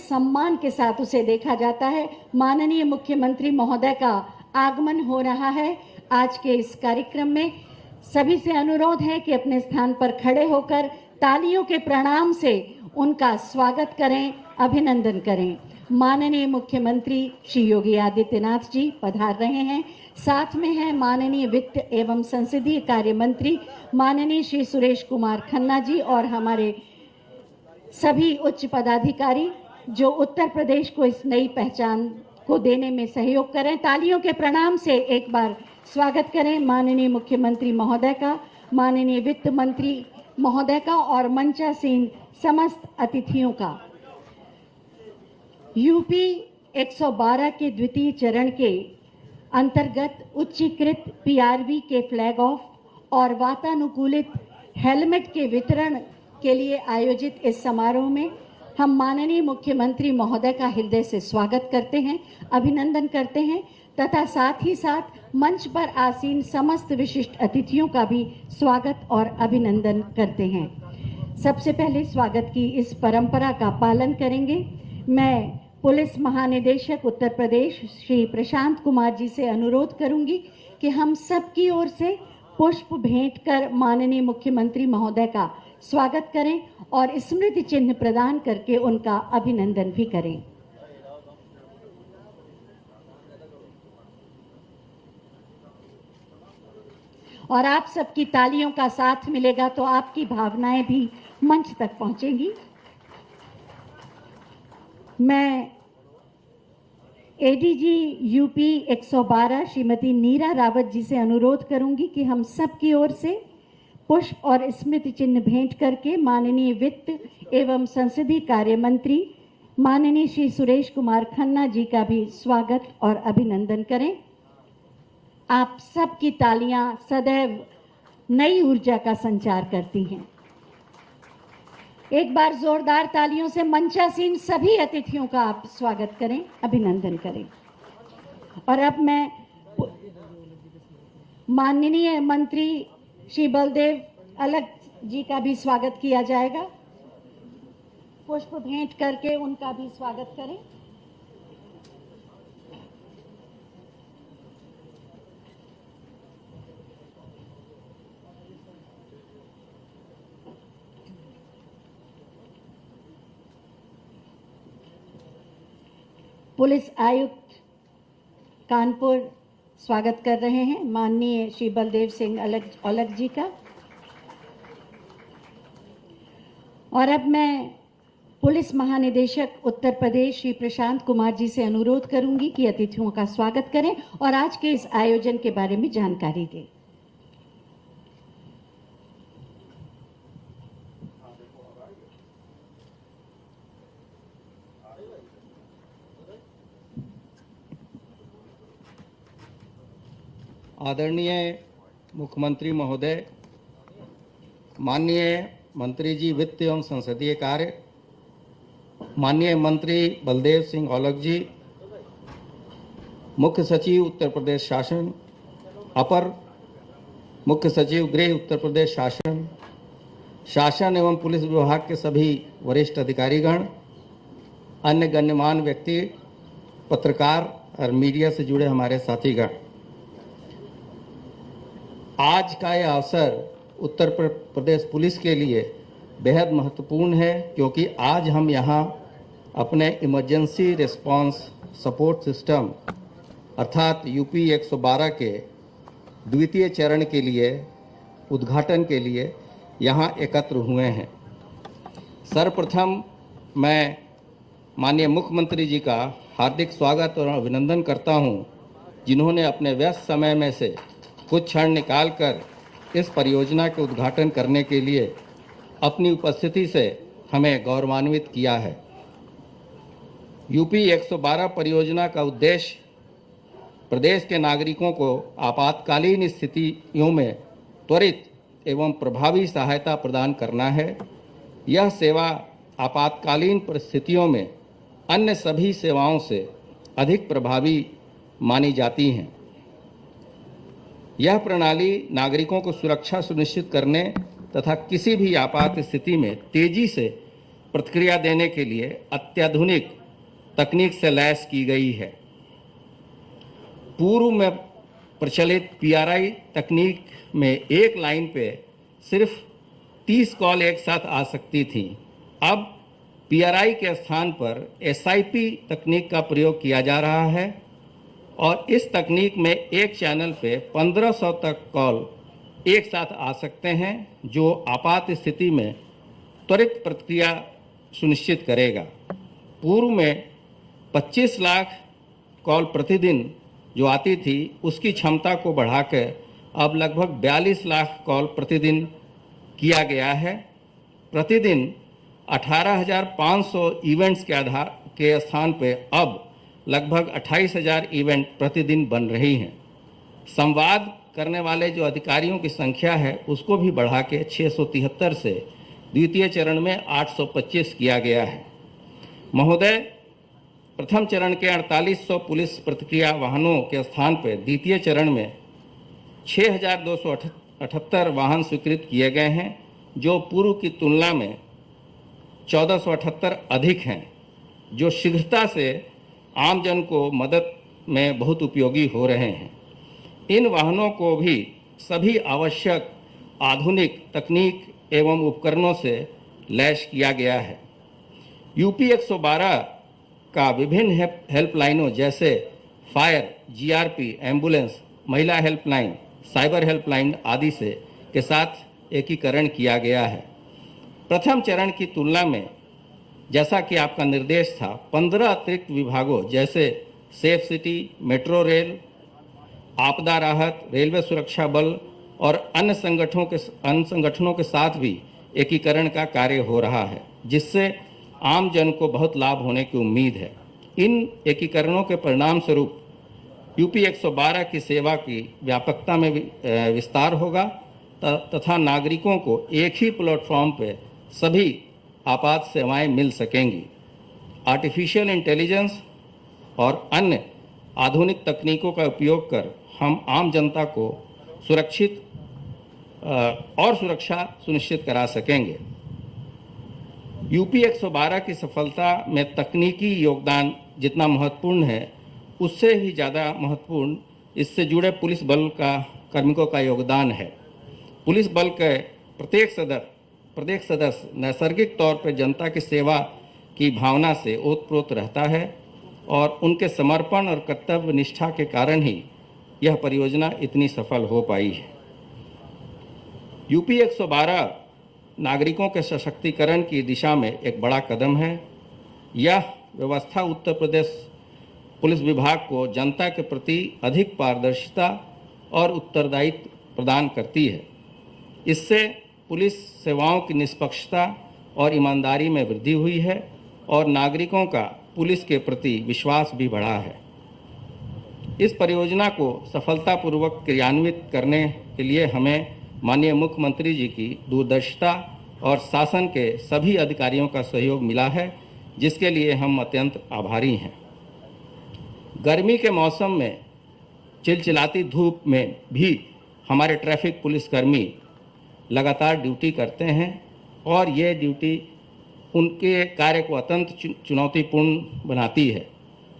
सम्मान के साथ उसे देखा जाता है। माननीय मुख्यमंत्री महोदय का आगमन हो रहा है आज के इस कार्यक्रम में। सभी से अनुरोध है कि अपने स्थान पर खड़े होकर तालियों के प्रणाम से उनका स्वागत करें, अभिनंदन करें। माननीय मुख्यमंत्री श्री योगी आदित्यनाथ जी पधार रहे हैं। साथ में हैं माननीय वित्त एवं संसदीय कार्य मंत्री माननीय श्री सुरेश कुमार खन्ना जी और हमारे सभी उच्च पदाधिकारी जो उत्तर प्रदेश को इस नई पहचान को देने में सहयोग करें। तालियों के प्रणाम से एक बार स्वागत करें माननीय मुख्यमंत्री महोदय का, माननीय वित्त मंत्री महोदय का और मंचासीन समस्त अतिथियों का। यूपी 112 के द्वितीय चरण के अंतर्गत उच्चीकृत पीआरवी के फ्लैग ऑफ और वातानुकूलित हेलमेट के वितरण के लिए आयोजित इस समारोह में हम माननीय मुख्यमंत्री महोदय का हृदय से स्वागत करते हैं, अभिनंदन करते हैं तथा साथ ही साथ मंच पर आसीन समस्त विशिष्ट अतिथियों का भी स्वागत और अभिनंदन करते हैं। सबसे पहले स्वागत की इस परंपरा का पालन करेंगे। मैं पुलिस महानिदेशक उत्तर प्रदेश श्री प्रशांत कुमार जी से अनुरोध करूंगी कि हम सब की ओर से पुष्प भेंट कर माननीय मुख्यमंत्री महोदय का स्वागत करें और स्मृति चिन्ह प्रदान करके उनका अभिनंदन भी करें। और आप सबकी तालियों का साथ मिलेगा तो आपकी भावनाएं भी मंच तक पहुंचेंगी। मैं एडीजी यूपी 112 श्रीमती नीरा रावत जी से अनुरोध करूंगी कि हम सब की ओर से पुष्प और स्मृति चिन्ह भेंट करके माननीय वित्त एवं संसदीय कार्य मंत्री माननीय श्री सुरेश कुमार खन्ना जी का भी स्वागत और अभिनंदन करें। आप सबकी तालियां सदैव नई ऊर्जा का संचार करती हैं। एक बार जोरदार तालियों से मंचासीन सभी अतिथियों का आप स्वागत करें, अभिनंदन करें। और अब मैं माननीय मंत्री श्री बलदेव अलग जी का भी स्वागत किया जाएगा। पुष्प भेंट करके उनका भी स्वागत करें। पुलिस आयुक्त कानपुर स्वागत कर रहे हैं माननीय श्री बलदेव सिंह अलग जी का। और अब मैं पुलिस महानिदेशक उत्तर प्रदेश श्री प्रशांत कुमार जी से अनुरोध करूंगी कि अतिथियों का स्वागत करें और आज के इस आयोजन के बारे में जानकारी दें। आदरणीय मुख्यमंत्री महोदय, माननीय मंत्री जी वित्त एवं संसदीय कार्य, माननीय मंत्री बलदेव सिंह औलख जी, मुख्य सचिव उत्तर प्रदेश शासन, अपर मुख्य सचिव गृह उत्तर प्रदेश शासन, शासन एवं पुलिस विभाग के सभी वरिष्ठ अधिकारीगण, अन्य गण्यमान्य व्यक्ति, पत्रकार और मीडिया से जुड़े हमारे साथीगण, आज का यह अवसर उत्तर प्रदेश पुलिस के लिए बेहद महत्वपूर्ण है क्योंकि आज हम यहाँ अपने इमरजेंसी रिस्पांस सपोर्ट सिस्टम अर्थात यूपी 112 के द्वितीय चरण के लिए उद्घाटन के लिए यहाँ एकत्र हुए हैं। सर्वप्रथम मैं माननीय मुख्यमंत्री जी का हार्दिक स्वागत और अभिनंदन करता हूँ, जिन्होंने अपने व्यस्त समय में से कुछ क्षण निकालकर इस परियोजना के उद्घाटन करने के लिए अपनी उपस्थिति से हमें गौरवान्वित किया है। यूपी 112 परियोजना का उद्देश्य प्रदेश के नागरिकों को आपातकालीन स्थितियों में त्वरित एवं प्रभावी सहायता प्रदान करना है। यह सेवा आपातकालीन परिस्थितियों में अन्य सभी सेवाओं से अधिक प्रभावी मानी जाती हैं। यह प्रणाली नागरिकों को सुरक्षा सुनिश्चित करने तथा किसी भी आपात स्थिति में तेजी से प्रतिक्रिया देने के लिए अत्याधुनिक तकनीक से लैस की गई है। पूर्व में प्रचलित पीआरआई तकनीक में एक लाइन पे सिर्फ 30 कॉल एक साथ आ सकती थी। अब पीआरआई के स्थान पर एसआईपी तकनीक का प्रयोग किया जा रहा है और इस तकनीक में एक चैनल पे 1500 तक कॉल एक साथ आ सकते हैं, जो आपात स्थिति में त्वरित प्रतिक्रिया सुनिश्चित करेगा। पूर्व में 25 लाख कॉल प्रतिदिन जो आती थी, उसकी क्षमता को बढ़ाकर अब लगभग 42 लाख कॉल प्रतिदिन किया गया है। प्रतिदिन 18,500 इवेंट्स के स्थान पे अब लगभग 28,000 इवेंट प्रतिदिन बन रही हैं। संवाद करने वाले जो अधिकारियों की संख्या है, उसको भी बढ़ा के 673 से द्वितीय चरण में 825 किया गया है। महोदय, प्रथम चरण के 4800 पुलिस प्रतिक्रिया वाहनों के स्थान पर द्वितीय चरण में 6,278 वाहन स्वीकृत किए गए हैं, जो पूर्व की तुलना में 1478 अधिक हैं, जो शीघ्रता से आमजन को मदद में बहुत उपयोगी हो रहे हैं। इन वाहनों को भी सभी आवश्यक आधुनिक तकनीक एवं उपकरणों से लैस किया गया है। यूपी 112 का विभिन्न हेल्पलाइनों जैसे फायर, जीआरपी, एम्बुलेंस, महिला हेल्पलाइन, साइबर हेल्पलाइन आदि से के साथ एकीकरण किया गया है। प्रथम चरण की तुलना में, जैसा कि आपका निर्देश था, 15 अतिरिक्त विभागों जैसे सेफ सिटी, मेट्रो रेल, आपदा राहत, रेलवे सुरक्षा बल और अन्य संगठनों के साथ भी एकीकरण का कार्य हो रहा है, जिससे आम जन को बहुत लाभ होने की उम्मीद है। इन एकीकरणों के परिणाम स्वरूप यूपी 112 की सेवा की व्यापकता में विस्तार होगा तथा नागरिकों को एक ही प्लेटफॉर्म पर सभी आपात सेवाएं मिल सकेंगी। आर्टिफिशियल इंटेलिजेंस और अन्य आधुनिक तकनीकों का उपयोग कर हम आम जनता को सुरक्षित और सुरक्षा सुनिश्चित करा सकेंगे। यूपी 112 की सफलता में तकनीकी योगदान जितना महत्वपूर्ण है, उससे ही ज़्यादा महत्वपूर्ण इससे जुड़े पुलिस बल का कार्मिकों का योगदान है। पुलिस बल के प्रत्येक सदस्य नैसर्गिक तौर पर जनता की सेवा की भावना से ओतप्रोत रहता है और उनके समर्पण और कर्तव्य निष्ठा के कारण ही यह परियोजना इतनी सफल हो पाई है। यूपी 112 नागरिकों के सशक्तिकरण की दिशा में एक बड़ा कदम है। यह व्यवस्था उत्तर प्रदेश पुलिस विभाग को जनता के प्रति अधिक पारदर्शिता और उत्तरदायित्व प्रदान करती है। इससे पुलिस सेवाओं की निष्पक्षता और ईमानदारी में वृद्धि हुई है और नागरिकों का पुलिस के प्रति विश्वास भी बढ़ा है। इस परियोजना को सफलतापूर्वक क्रियान्वित करने के लिए हमें माननीय मुख्यमंत्री जी की दूरदर्शिता और शासन के सभी अधिकारियों का सहयोग मिला है, जिसके लिए हम अत्यंत आभारी हैं। गर्मी के मौसम में चिलचिलाती धूप में भी हमारे ट्रैफिक पुलिसकर्मी लगातार ड्यूटी करते हैं और ये ड्यूटी उनके कार्य को अत्यंत चुनौतीपूर्ण बनाती है।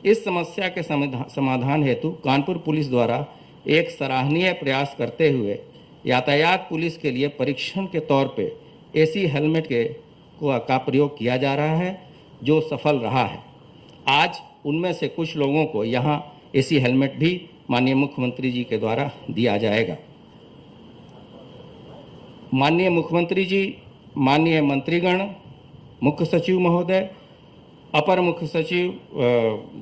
इस समस्या के समाधान हेतु कानपुर पुलिस द्वारा एक सराहनीय प्रयास करते हुए यातायात पुलिस के लिए परीक्षण के तौर पे एसी हेलमेट का प्रयोग किया जा रहा है, जो सफल रहा है। आज उनमें से कुछ लोगों को यहाँ एसी हेलमेट भी माननीय मुख्यमंत्री जी के द्वारा दिया जाएगा। माननीय मुख्यमंत्री जी, माननीय मंत्रीगण, मुख्य सचिव महोदय, अपर मुख्य सचिव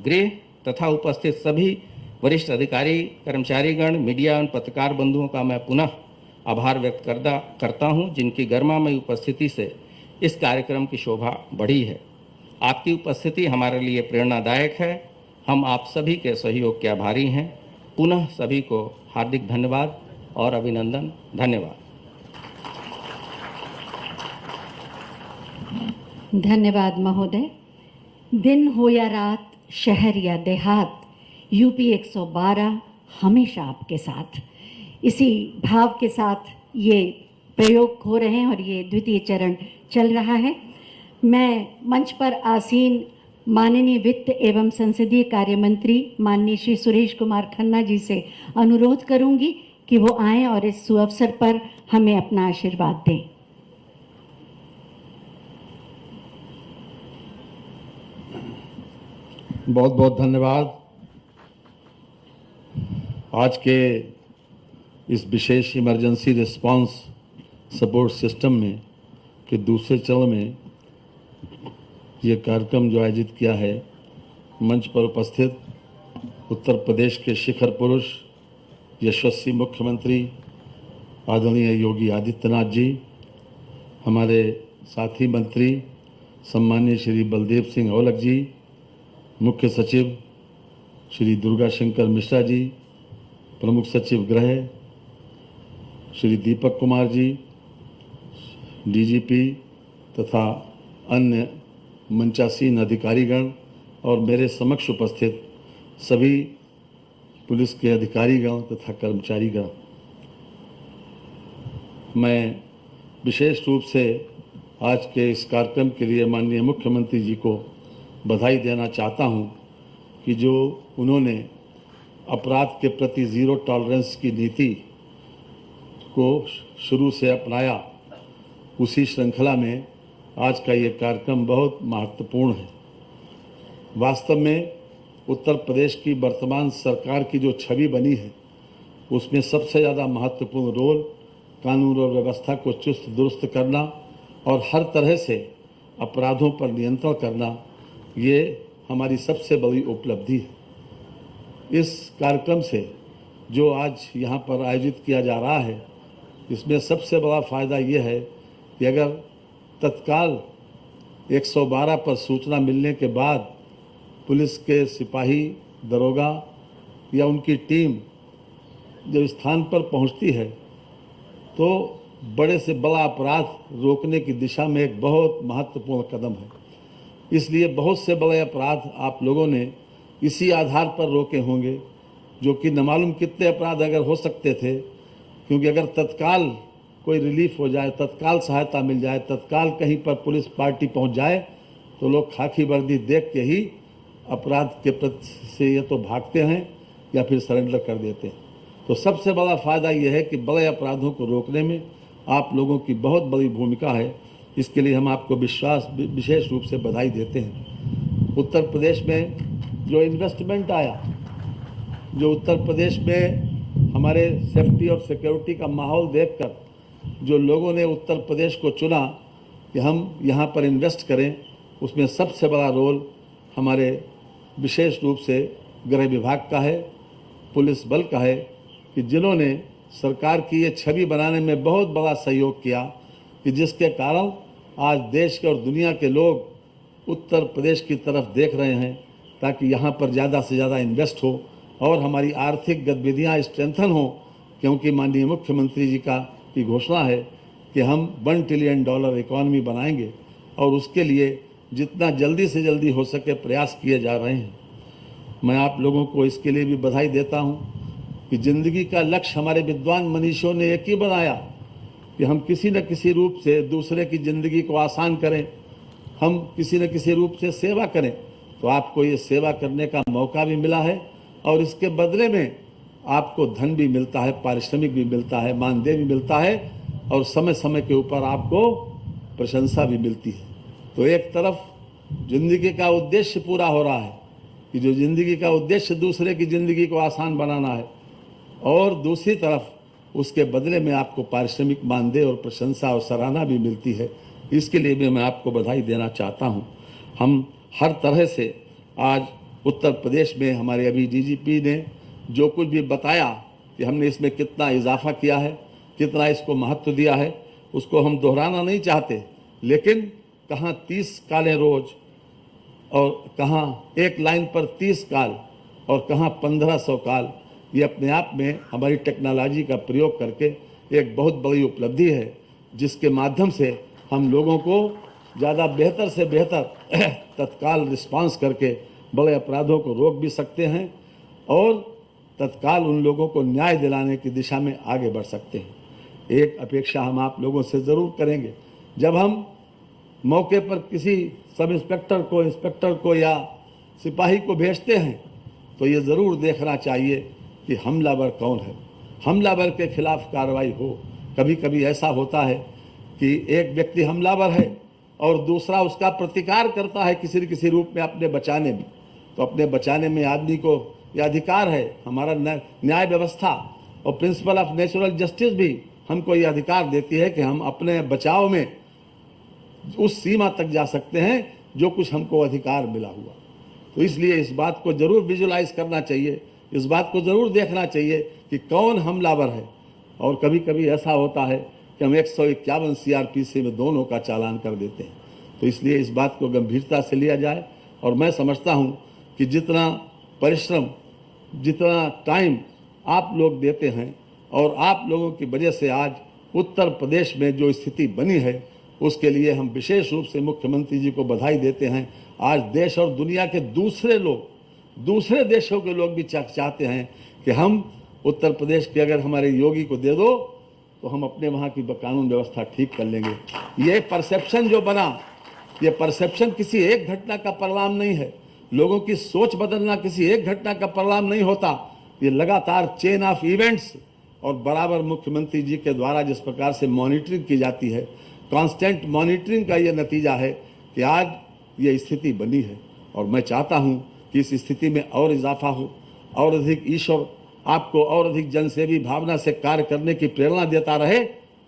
गृह तथा उपस्थित सभी वरिष्ठ अधिकारी, कर्मचारीगण, मीडिया एवं पत्रकार बंधुओं का मैं पुनः आभार व्यक्त करता हूं, जिनकी गरिमामय उपस्थिति से इस कार्यक्रम की शोभा बढ़ी है। आपकी उपस्थिति हमारे लिए प्रेरणादायक है। हम आप सभी के सहयोग के आभारी हैं। पुनः सभी को हार्दिक धन्यवाद और अभिनंदन। धन्यवाद। धन्यवाद महोदय। दिन हो या रात, शहर या देहात, यूपी 112 हमेशा आपके साथ। इसी भाव के साथ ये प्रयोग हो रहे हैं और ये द्वितीय चरण चल रहा है। मैं मंच पर आसीन माननीय वित्त एवं संसदीय कार्य मंत्री माननीय श्री सुरेश कुमार खन्ना जी से अनुरोध करूंगी कि वो आएं और इस सुअवसर पर हमें अपना आशीर्वाद दें। बहुत बहुत धन्यवाद। आज के इस विशेष इमरजेंसी रिस्पांस सपोर्ट सिस्टम में के दूसरे चरण में ये कार्यक्रम जो आयोजित किया है, मंच पर उपस्थित उत्तर प्रदेश के शिखर पुरुष यशस्वी मुख्यमंत्री आदरणीय योगी आदित्यनाथ जी, हमारे साथी मंत्री सम्माननीय श्री बलदेव सिंह औलख जी, मुख्य सचिव श्री दुर्गा शंकर मिश्रा जी, प्रमुख सचिव गृह श्री दीपक कुमार जी, डीजीपी तथा अन्य मंचासीन अधिकारीगण और मेरे समक्ष उपस्थित सभी पुलिस के अधिकारीगण तथा कर्मचारीगण, मैं विशेष रूप से आज के इस कार्यक्रम के लिए माननीय मुख्यमंत्री जी को बधाई देना चाहता हूं कि जो उन्होंने अपराध के प्रति ज़ीरो टॉलरेंस की नीति को शुरू से अपनाया, उसी श्रृंखला में आज का ये कार्यक्रम बहुत महत्वपूर्ण है। वास्तव में उत्तर प्रदेश की वर्तमान सरकार की जो छवि बनी है, उसमें सबसे ज़्यादा महत्वपूर्ण रोल कानून और व्यवस्था को चुस्त दुरुस्त करना और हर तरह से अपराधों पर नियंत्रण करना, ये हमारी सबसे बड़ी उपलब्धि है। इस कार्यक्रम से जो आज यहाँ पर आयोजित किया जा रहा है, इसमें सबसे बड़ा फ़ायदा ये है कि अगर तत्काल 112 पर सूचना मिलने के बाद पुलिस के सिपाही, दरोगा या उनकी टीम जब स्थान पर पहुंचती है, तो बड़े से बड़ा अपराध रोकने की दिशा में एक बहुत महत्वपूर्ण कदम है। इसलिए बहुत से बड़े अपराध आप लोगों ने इसी आधार पर रोके होंगे, जो कि न मालूम कितने अपराध अगर हो सकते थे, क्योंकि अगर तत्काल कोई रिलीफ हो जाए, तत्काल सहायता मिल जाए, तत्काल कहीं पर पुलिस पार्टी पहुंच जाए, तो लोग खाकी वर्दी देख के ही अपराध के प्रति से ये तो भागते हैं या फिर सरेंडर कर देते हैं। तो सबसे बड़ा फ़ायदा यह है कि बड़े अपराधों को रोकने में आप लोगों की बहुत बड़ी भूमिका है। इसके लिए हम आपको विशेष रूप से बधाई देते हैं। उत्तर प्रदेश में जो इन्वेस्टमेंट आया, जो उत्तर प्रदेश में हमारे सेफ्टी और सिक्योरिटी का माहौल देखकर जो लोगों ने उत्तर प्रदेश को चुना कि हम यहाँ पर इन्वेस्ट करें, उसमें सबसे बड़ा रोल हमारे विशेष रूप से गृह विभाग का है, पुलिस बल का है, कि जिन्होंने सरकार की ये छवि बनाने में बहुत बड़ा सहयोग किया, कि जिसके कारण आज देश के और दुनिया के लोग उत्तर प्रदेश की तरफ देख रहे हैं, ताकि यहाँ पर ज़्यादा से ज़्यादा इन्वेस्ट हो और हमारी आर्थिक गतिविधियाँ स्ट्रेंथन हो। क्योंकि माननीय मुख्यमंत्री जी की घोषणा है कि हम $1 ट्रिलियन इकॉनमी बनाएंगे और उसके लिए जितना जल्दी से जल्दी हो सके प्रयास किए जा रहे हैं। मैं आप लोगों को इसके लिए भी बधाई देता हूँ कि ज़िंदगी का लक्ष्य हमारे विद्वान मनीषियों ने एक ही बनाया कि हम किसी न किसी रूप से दूसरे की ज़िंदगी को आसान करें, हम किसी न किसी रूप से सेवा करें। तो आपको ये सेवा करने का मौका भी मिला है और इसके बदले में आपको धन भी मिलता है, पारिश्रमिक भी मिलता है, मानदेय भी मिलता है और समय समय के ऊपर आपको प्रशंसा भी मिलती है। तो एक तरफ ज़िंदगी का उद्देश्य पूरा हो रहा है कि जो ज़िंदगी का उद्देश्य दूसरे की ज़िंदगी को आसान बनाना है, और दूसरी तरफ उसके बदले में आपको पारिश्रमिक, मानदेय और प्रशंसा और सराहना भी मिलती है। इसके लिए भी मैं आपको बधाई देना चाहता हूँ। हम हर तरह से आज उत्तर प्रदेश में हमारे अभी डीजीपी ने जो कुछ भी बताया कि हमने इसमें कितना इजाफा किया है, कितना इसको महत्व दिया है, उसको हम दोहराना नहीं चाहते। लेकिन कहाँ 30 कालें रोज और कहाँ एक लाइन पर 30 काल और कहाँ 1500 काल, ये अपने आप में हमारी टेक्नोलॉजी का प्रयोग करके एक बहुत बड़ी उपलब्धि है, जिसके माध्यम से हम लोगों को ज़्यादा बेहतर से बेहतर तत्काल रिस्पांस करके बड़े अपराधों को रोक भी सकते हैं और तत्काल उन लोगों को न्याय दिलाने की दिशा में आगे बढ़ सकते हैं। एक अपेक्षा हम आप लोगों से ज़रूर करेंगे, जब हम मौके पर किसी सब इंस्पेक्टर को या सिपाही को भेजते हैं तो ये ज़रूर देखना चाहिए कि हमलावर कौन है, हमलावर के खिलाफ कार्रवाई हो। कभी कभी ऐसा होता है कि एक व्यक्ति हमलावर है और दूसरा उसका प्रतिकार करता है किसी न किसी रूप में अपने बचाने में, तो अपने बचाने में आदमी को यह अधिकार है। हमारा न्याय व्यवस्था और प्रिंसिपल ऑफ नेचुरल जस्टिस भी हमको ये अधिकार देती है कि हम अपने बचाव में उस सीमा तक जा सकते हैं जो कुछ हमको अधिकार मिला हुआ। तो इसलिए इस बात को जरूर विजुलाइज करना चाहिए, इस बात को जरूर देखना चाहिए कि कौन हमलावर है। और कभी कभी ऐसा होता है कि हम 151 CRPC में दोनों का चालान कर देते हैं। तो इसलिए इस बात को गंभीरता से लिया जाए और मैं समझता हूं कि जितना परिश्रम, जितना टाइम आप लोग देते हैं और आप लोगों की वजह से आज उत्तर प्रदेश में जो स्थिति बनी है उसके लिए हम विशेष रूप से मुख्यमंत्री जी को बधाई देते हैं। आज देश और दुनिया के दूसरे लोग, दूसरे देशों के लोग भी चाहते हैं कि हम उत्तर प्रदेश के अगर हमारे योगी को दे दो तो हम अपने वहाँ की कानून व्यवस्था ठीक कर लेंगे। ये परसेप्शन जो बना, ये परसेप्शन किसी एक घटना का परिणाम नहीं है। लोगों की सोच बदलना किसी एक घटना का परिणाम नहीं होता। ये लगातार चेन ऑफ इवेंट्स और बराबर मुख्यमंत्री जी के द्वारा जिस प्रकार से मॉनिटरिंग की जाती है, कांस्टेंट मॉनिटरिंग का ये नतीजा है कि आज ये स्थिति बनी है। और मैं चाहता हूँ कि इस स्थिति में और इजाफा हो, और अधिक ईश्वर आपको और अधिक जनसेवी भावना से कार्य करने की प्रेरणा देता रहे,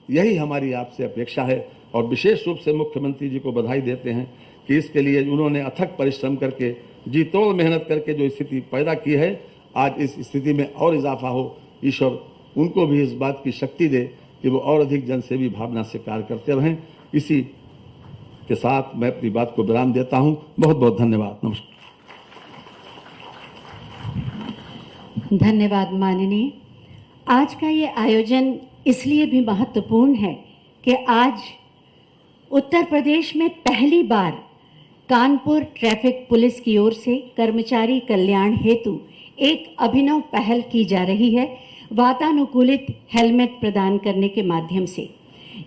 यही हमारी आपसे अपेक्षा है। और विशेष रूप से मुख्यमंत्री जी को बधाई देते हैं कि इसके लिए उन्होंने अथक परिश्रम करके, जी तोड़ मेहनत करके जो स्थिति पैदा की है, आज इस स्थिति में और इजाफा हो। ईश्वर उनको भी इस बात की शक्ति दे कि वो और अधिक जनसेवी भावना से कार्य करते रहें। इसी के साथ मैं अपनी बात को विराम देता हूं। बहुत बहुत धन्यवाद। नमस्कार। धन्यवाद माननीय। आज का ये आयोजन इसलिए भी महत्वपूर्ण है कि आज उत्तर प्रदेश में पहली बार कानपुर ट्रैफिक पुलिस की ओर से कर्मचारी कल्याण हेतु एक अभिनव पहल की जा रही है, वातानुकूलित हेलमेट प्रदान करने के माध्यम से।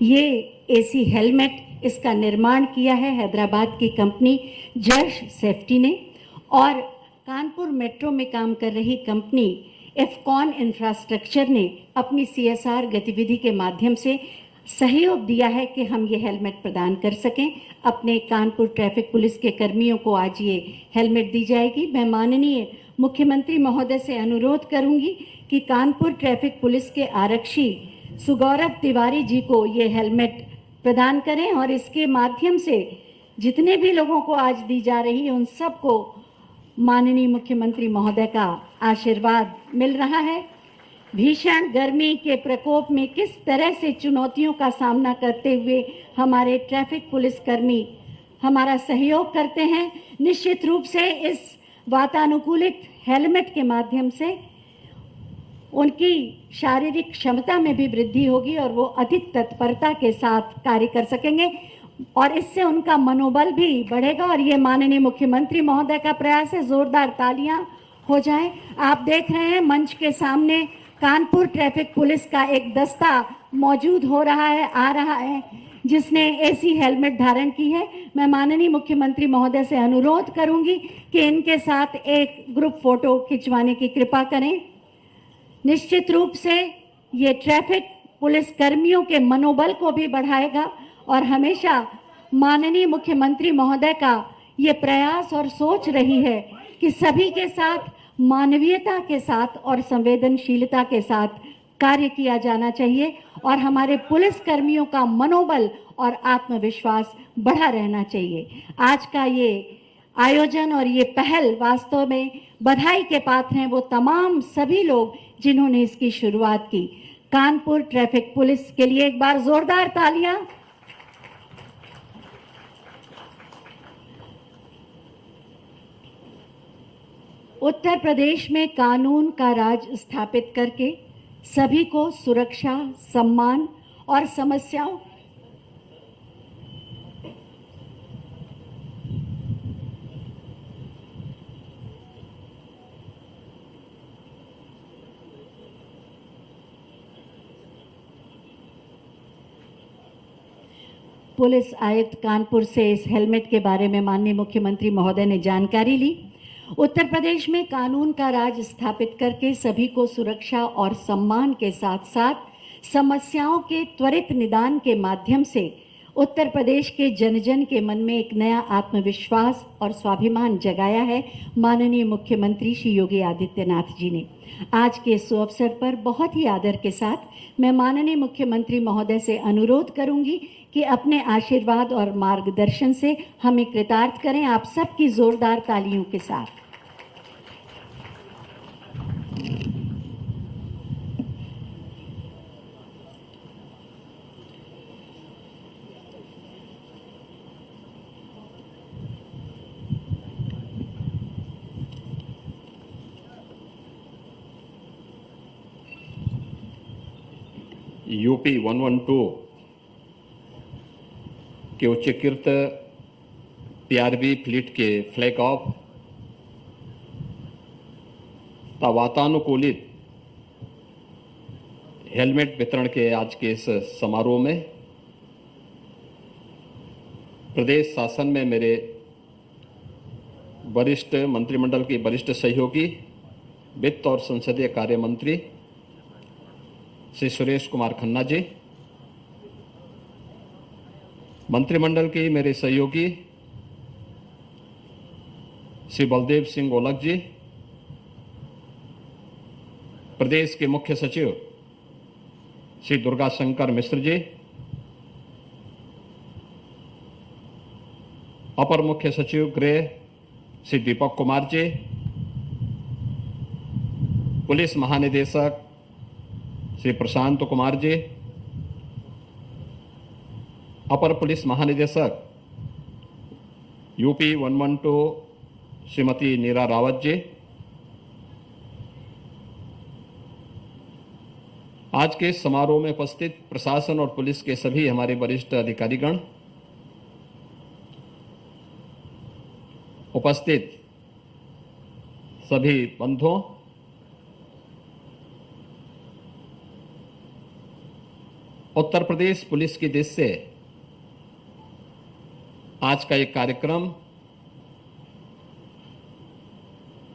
ये एसी हेलमेट, इसका निर्माण किया है हैदराबाद की कंपनी जर्श सेफ्टी ने, और कानपुर मेट्रो में काम कर रही कंपनी एफकॉन इंफ्रास्ट्रक्चर ने अपनी CSR गतिविधि के माध्यम से सहयोग दिया है कि हम ये हेलमेट प्रदान कर सकें। अपने कानपुर ट्रैफिक पुलिस के कर्मियों को आज ये हेलमेट दी जाएगी। मैं माननीय मुख्यमंत्री महोदय से अनुरोध करूंगी कि कानपुर ट्रैफिक पुलिस के आरक्षी सुगौरव तिवारी जी को ये हेलमेट प्रदान करें, और इसके माध्यम से जितने भी लोगों को आज दी जा रही है उन सबको माननीय मुख्यमंत्री महोदय का आशीर्वाद मिल रहा है। भीषण गर्मी के प्रकोप में किस तरह से चुनौतियों का सामना करते हुए हमारे ट्रैफिक पुलिस कर्मी हमारा सहयोग करते हैं। निश्चित रूप से इस वातानुकूलित हेलमेट के माध्यम से उनकी शारीरिक क्षमता में भी वृद्धि होगी और वो अधिक तत्परता के साथ कार्य कर सकेंगे, और इससे उनका मनोबल भी बढ़ेगा। और ये माननीय मुख्यमंत्री महोदय का प्रयास है, जोरदार तालियां हो जाए। आप देख रहे हैं मंच के सामने कानपुर ट्रैफिक पुलिस का एक दस्ता मौजूद हो रहा है, आ रहा है, जिसने एसी हेलमेट धारण की है। मैं माननीय मुख्यमंत्री महोदय से अनुरोध करूंगी कि इनके साथ एक ग्रुप फोटो खिंचवाने की कृपा करें। निश्चित रूप से ये ट्रैफिक पुलिस कर्मियों के मनोबल को भी बढ़ाएगा, और हमेशा माननीय मुख्यमंत्री महोदय का ये प्रयास और सोच रही है कि सभी के साथ मानवीयता के साथ और संवेदनशीलता के साथ कार्य किया जाना चाहिए, और हमारे पुलिस कर्मियों का मनोबल और आत्मविश्वास बढ़ा रहना चाहिए। आज का ये आयोजन और ये पहल वास्तव में बधाई के पात्र हैं वो तमाम सभी लोग जिन्होंने इसकी शुरुआत की। कानपुर ट्रैफिक पुलिस के लिए एक बार जोरदार तालियां। उत्तर प्रदेश में कानून का राज स्थापित करके सभी को सुरक्षा, सम्मान और समस्याओं पुलिस आयुक्त कानपुर से इस हेलमेट के बारे में माननीय मुख्यमंत्री महोदय ने जानकारी ली। उत्तर प्रदेश में कानून का राज स्थापित करके सभी को सुरक्षा और सम्मान के साथ साथ समस्याओं के त्वरित निदान के माध्यम से उत्तर प्रदेश के जन जन के मन में एक नया आत्मविश्वास और स्वाभिमान जगाया है माननीय मुख्यमंत्री श्री योगी आदित्यनाथ जी ने। आज के इस अवसर पर बहुत ही आदर के साथ मैं माननीय मुख्यमंत्री महोदय से अनुरोध करूंगी कि अपने आशीर्वाद और मार्गदर्शन से हमें कृतार्थ करें। आप सबकी जोरदार तालियों के साथ। यूपी 112 के उच्चीकृत पीआरवी फ्लीट के फ्लैग ऑफ तथा वातानुकूलित हेलमेट वितरण के आज के इस समारोह में प्रदेश शासन में मेरे वरिष्ठ मंत्रिमंडल के वरिष्ठ सहयोगी वित्त और संसदीय कार्य मंत्री श्री सुरेश कुमार खन्ना जी, मंत्रिमंडल के मेरे सहयोगी श्री बलदेव सिंह ओलख जी, प्रदेश के मुख्य सचिव श्री दुर्गा शंकर मिश्र जी, अपर मुख्य सचिव गृह श्री दीपक कुमार जी, पुलिस महानिदेशक श्री प्रशांत कुमार जी, अपर पुलिस महानिदेशक यूपी 112 श्रीमती नीरा रावत जी, आज के इस समारोह में उपस्थित प्रशासन और पुलिस के सभी हमारे वरिष्ठ अधिकारीगण, उपस्थित सभी बंधुओं, उत्तर प्रदेश पुलिस की दिश से आज का एक कार्यक्रम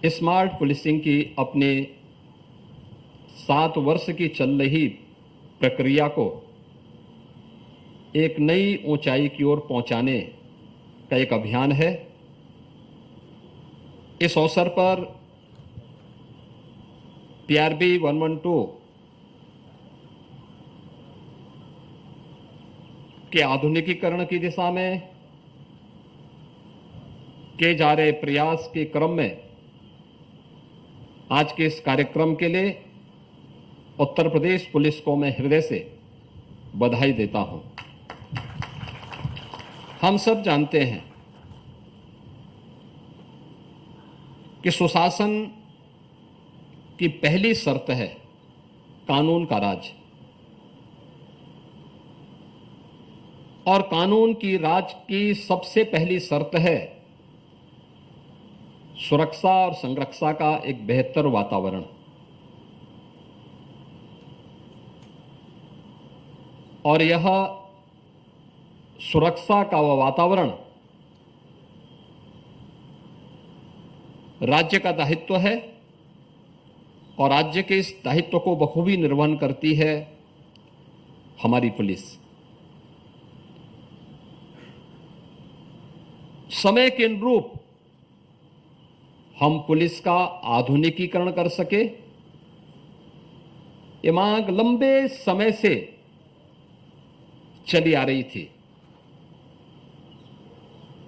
स्मार्ट पुलिसिंग की अपने 7 वर्ष की चल रही प्रक्रिया को एक नई ऊंचाई की ओर पहुंचाने का एक अभियान है। इस अवसर पर पीआरवी 112 के आधुनिकीकरण की दिशा में किए जा रहे प्रयास के क्रम में आज के इस कार्यक्रम के लिए उत्तर प्रदेश पुलिस को मैं हृदय से बधाई देता हूं। हम सब जानते हैं कि सुशासन की पहली शर्त है कानून का राज, और कानून की राज की सबसे पहली शर्त है सुरक्षा और संरक्षा का एक बेहतर वातावरण। और यह सुरक्षा का वह वातावरण राज्य का दायित्व है, और राज्य के इस दायित्व को बखूबी निर्वहन करती है हमारी पुलिस। समय के अनुरूप हम पुलिस का आधुनिकीकरण कर सके, ये मांग लंबे समय से चली आ रही थी,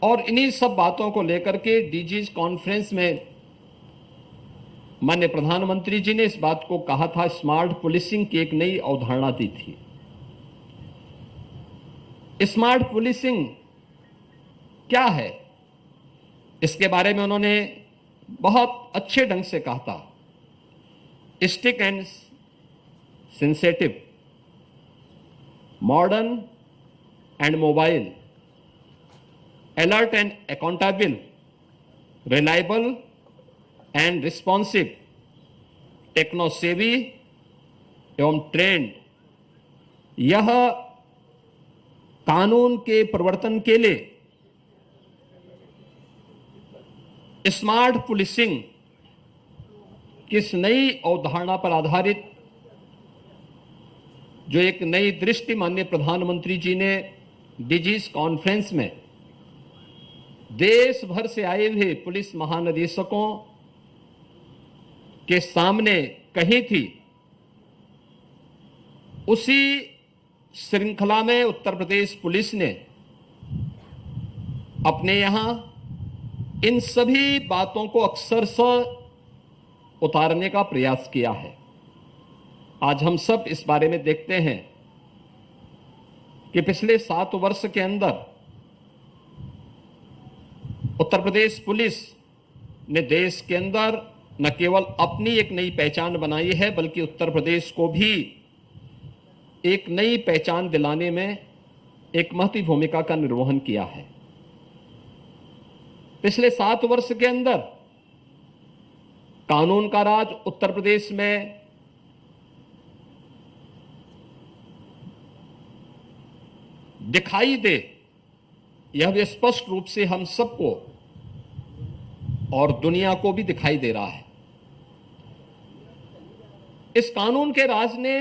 और इन्हीं सब बातों को लेकर के डीजीज कॉन्फ्रेंस में माननीय प्रधानमंत्री जी ने इस बात को कहा था, स्मार्ट पुलिसिंग की एक नई अवधारणा दी थी। स्मार्ट पुलिसिंग क्या है, इसके बारे में उन्होंने बहुत अच्छे ढंग से कहा था। Strict and sensitive, modern and mobile, alert and accountable, reliable and responsive, techno savvy एवं ट्रेंड, यह कानून के प्रवर्तन के लिए स्मार्ट पुलिसिंग किस नई अवधारणा पर आधारित जो एक नई दृष्टि माननीय प्रधानमंत्री जी ने डिजीज कॉन्फ्रेंस में देश भर से आए हुए पुलिस महानिदेशकों के सामने कही थी, उसी श्रृंखला में उत्तर प्रदेश पुलिस ने अपने यहां इन सभी बातों को अक्षरशः उतारने का प्रयास किया है। आज हम सब इस बारे में देखते हैं कि पिछले 7 वर्ष के अंदर उत्तर प्रदेश पुलिस ने देश के अंदर न केवल अपनी एक नई पहचान बनाई है, बल्कि उत्तर प्रदेश को भी एक नई पहचान दिलाने में एक महत्वपूर्ण भूमिका का निर्वहन किया है। पिछले 7 वर्ष के अंदर कानून का राज उत्तर प्रदेश में दिखाई दे, यह भी स्पष्ट रूप से हम सबको और दुनिया को भी दिखाई दे रहा है। इस कानून के राज ने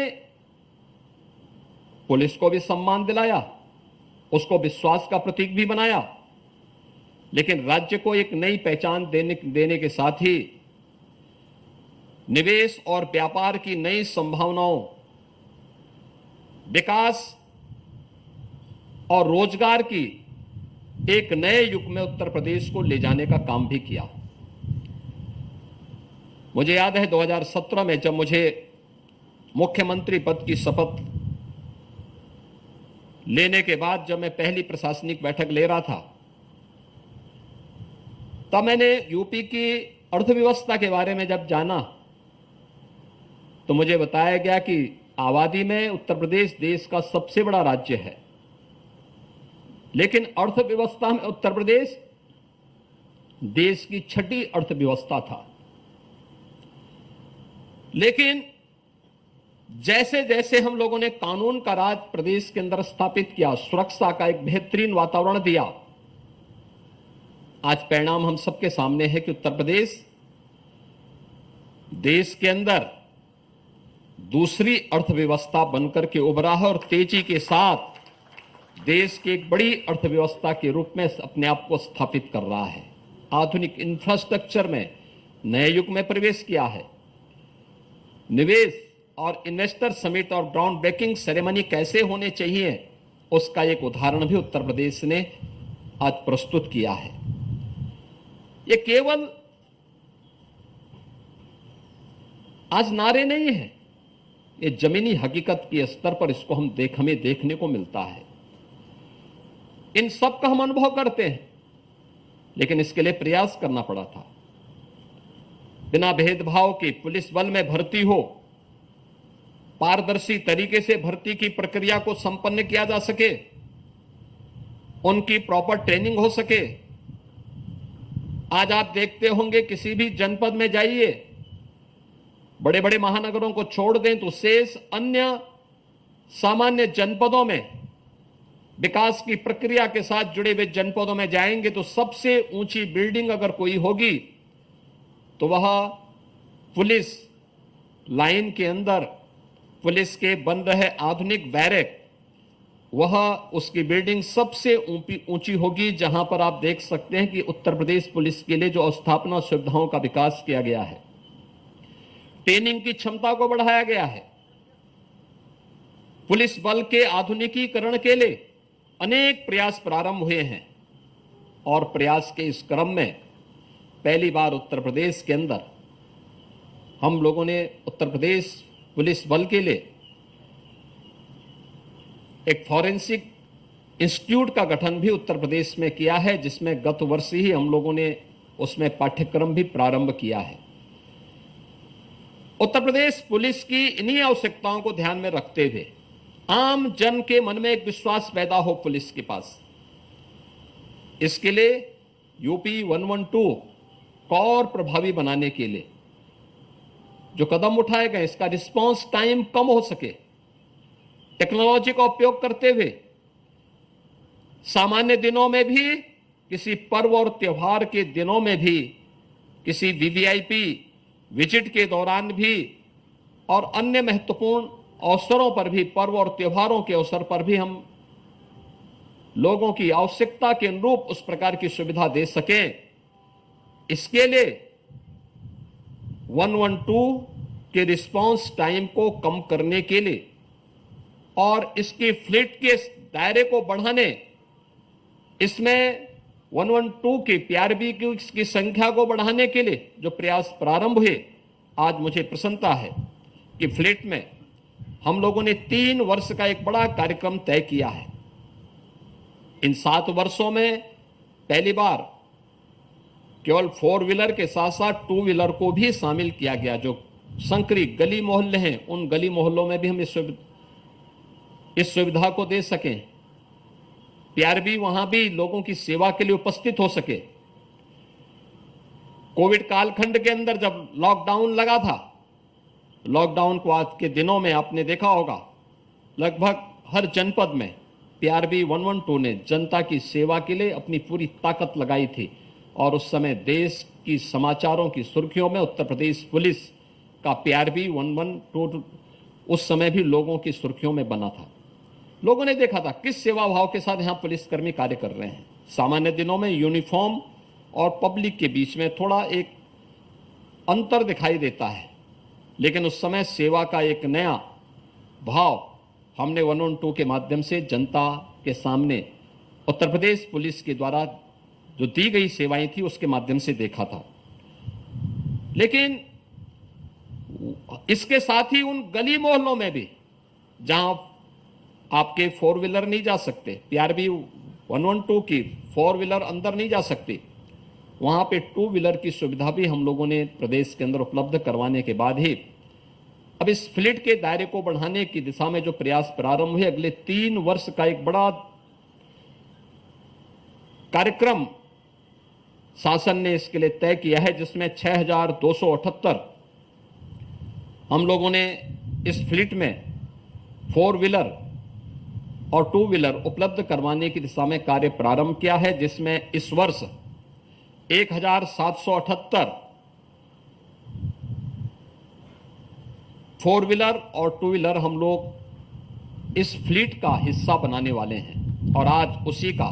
पुलिस को भी सम्मान दिलाया, उसको विश्वास का प्रतीक भी बनाया, लेकिन राज्य को एक नई पहचान देने के साथ ही निवेश और व्यापार की नई संभावनाओं, विकास और रोजगार की एक नए युग में उत्तर प्रदेश को ले जाने का काम भी किया। मुझे याद है 2017 में जब मुझे मुख्यमंत्री पद की शपथ लेने के बाद जब मैं पहली प्रशासनिक बैठक ले रहा था, तब मैंने यूपी की अर्थव्यवस्था के बारे में जब जाना तो मुझे बताया गया कि आबादी में उत्तर प्रदेश देश का सबसे बड़ा राज्य है, लेकिन अर्थव्यवस्था में उत्तर प्रदेश देश की 6ठी अर्थव्यवस्था था। लेकिन जैसे जैसे हम लोगों ने कानून का राज प्रदेश के अंदर स्थापित किया, सुरक्षा का एक बेहतरीन वातावरण दिया, आज परिणाम हम सबके सामने है कि उत्तर प्रदेश देश के अंदर दूसरी अर्थव्यवस्था बनकर के उभरा है और तेजी के साथ देश की एक बड़ी अर्थव्यवस्था के रूप में अपने आप को स्थापित कर रहा है। आधुनिक इंफ्रास्ट्रक्चर में नए युग में प्रवेश किया है। निवेश और इन्वेस्टर समिट और ग्राउंड ब्रेकिंग सेरेमनी कैसे होने चाहिए, उसका एक उदाहरण भी उत्तर प्रदेश ने आज प्रस्तुत किया है। ये केवल आज नारे नहीं है, ये जमीनी हकीकत के स्तर पर इसको हमें देखने को मिलता है। इन सब का हम अनुभव करते हैं, लेकिन इसके लिए प्रयास करना पड़ा था। बिना भेदभाव के पुलिस बल में भर्ती हो, पारदर्शी तरीके से भर्ती की प्रक्रिया को संपन्न किया जा सके, उनकी प्रॉपर ट्रेनिंग हो सके। आज आप देखते होंगे किसी भी जनपद में जाइए, बड़े बड़े महानगरों को छोड़ दें तो शेष अन्य सामान्य जनपदों में, विकास की प्रक्रिया के साथ जुड़े हुए जनपदों में जाएंगे तो सबसे ऊंची बिल्डिंग अगर कोई होगी तो वह पुलिस लाइन के अंदर पुलिस के बन रहे आधुनिक बैरक, वह उसकी बिल्डिंग सबसे ऊंची होगी, जहां पर आप देख सकते हैं कि उत्तर प्रदेश पुलिस के लिए जो अवस्थापना सुविधाओं का विकास किया गया है, ट्रेनिंग की क्षमता को बढ़ाया गया है, पुलिस बल के आधुनिकीकरण के लिए अनेक प्रयास प्रारंभ हुए हैं। और प्रयास के इस क्रम में पहली बार उत्तर प्रदेश के अंदर हम लोगों ने उत्तर प्रदेश पुलिस बल के लिए एक फॉरेंसिक इंस्टीट्यूट का गठन भी उत्तर प्रदेश में किया है, जिसमें गत वर्ष ही हम लोगों ने उसमें पाठ्यक्रम भी प्रारंभ किया है। उत्तर प्रदेश पुलिस की इन्हीं आवश्यकताओं को ध्यान में रखते हुए आम जन के मन में एक विश्वास पैदा हो पुलिस के पास, इसके लिए यूपी 112 को और प्रभावी बनाने के लिए जो कदम उठाए गए, इसका रिस्पांस टाइम कम हो सके, टेक्नोलॉजी का उपयोग करते हुए सामान्य दिनों में भी, किसी पर्व और त्योहार के दिनों में भी, किसी वीवीआईपी विजिट के दौरान भी और अन्य महत्वपूर्ण अवसरों पर भी, पर्व और त्योहारों के अवसर पर भी हम लोगों की आवश्यकता के अनुरूप उस प्रकार की सुविधा दे सकें, इसके लिए 112 के रिस्पांस टाइम को कम करने के लिए और इसकी फ्लीट के दायरे को बढ़ाने, इसमें 112 की पीआरबी की संख्या को बढ़ाने के लिए जो प्रयास प्रारंभ हुए, आज मुझे प्रसन्नता है कि फ्लीट में हम लोगों ने 3 वर्ष का एक बड़ा कार्यक्रम तय किया है। इन 7 वर्षों में पहली बार केवल 4 व्हीलर के साथ साथ 2 व्हीलर को भी शामिल किया गया। जो संकरी गली मोहल्ले हैं, उन गली मोहल्लों में भी हम इस सुविधा को दे सकें। पीआरबी वहां भी लोगों की सेवा के लिए उपस्थित हो सके। कोविड कालखंड के अंदर जब लॉकडाउन लगा था, लॉकडाउन को आज के दिनों में आपने देखा होगा, लगभग हर जनपद में पीआरबी 112 ने जनता की सेवा के लिए अपनी पूरी ताकत लगाई थी। और उस समय देश की समाचारों की सुर्खियों में उत्तर प्रदेश पुलिस का पीआरबी 112 उस समय भी लोगों की सुर्खियों में बना था। लोगों ने देखा था किस सेवा भाव के साथ यहां पुलिसकर्मी कार्य कर रहे हैं। सामान्य दिनों में यूनिफॉर्म और पब्लिक के बीच में थोड़ा एक अंतर दिखाई देता है, लेकिन उस समय सेवा का एक नया भाव हमने 112 के माध्यम से जनता के सामने उत्तर प्रदेश पुलिस के द्वारा जो दी गई सेवाएं थी उसके माध्यम से देखा था। लेकिन इसके साथ ही उन गली मोहल्लों में भी जहां आपके 4 व्हीलर नहीं जा सकते, पीआरबी 112 की 4 व्हीलर अंदर नहीं जा सकती, वहां पे 2 व्हीलर की सुविधा भी हम लोगों ने प्रदेश के अंदर उपलब्ध करवाने के बाद ही अब इस फ्लीट के दायरे को बढ़ाने की दिशा में जो प्रयास प्रारंभ हुए, अगले 3 वर्ष का एक बड़ा कार्यक्रम शासन ने इसके लिए तय किया है, जिसमें 6278 हम लोगों ने इस फ्लीट में 4 व्हीलर और 2 व्हीलर उपलब्ध करवाने की दिशा में कार्य प्रारंभ किया है, जिसमें इस वर्ष 1778 4 व्हीलर और 2 व्हीलर हम लोग इस फ्लीट का हिस्सा बनाने वाले हैं। और आज उसी का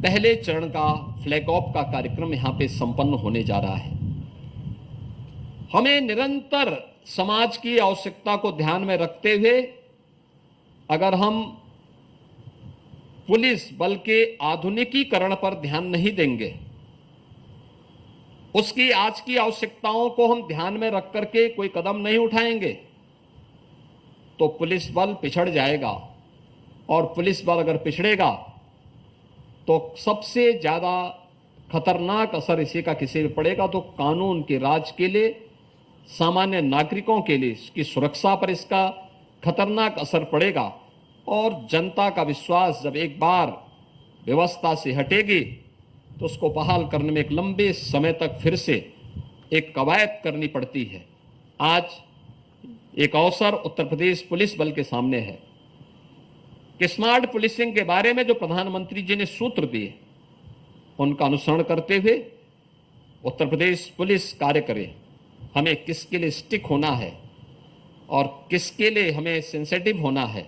पहले चरण का फ्लैग ऑफ का कार्यक्रम यहां पे संपन्न होने जा रहा है। हमें निरंतर समाज की आवश्यकता को ध्यान में रखते हुए अगर हम पुलिस बल के आधुनिकीकरण पर ध्यान नहीं देंगे, उसकी आज की आवश्यकताओं को हम ध्यान में रख करके कोई कदम नहीं उठाएंगे, तो पुलिस बल पिछड़ जाएगा। और पुलिस बल अगर पिछड़ेगा तो सबसे ज्यादा खतरनाक असर इसी का किसी पर पड़ेगा तो कानून के राज के लिए, सामान्य नागरिकों के लिए इसकी सुरक्षा पर इसका खतरनाक असर पड़ेगा। और जनता का विश्वास जब एक बार व्यवस्था से हटेगी तो उसको बहाल करने में एक लंबे समय तक फिर से एक कवायद करनी पड़ती है। आज एक अवसर उत्तर प्रदेश पुलिस बल के सामने है कि स्मार्ट पुलिसिंग के बारे में जो प्रधानमंत्री जी ने सूत्र दिए उनका अनुसरण करते हुए उत्तर प्रदेश पुलिस कार्य करे। हमें किसके लिए स्टिक होना है और किसके लिए हमें सेंसिटिव होना है,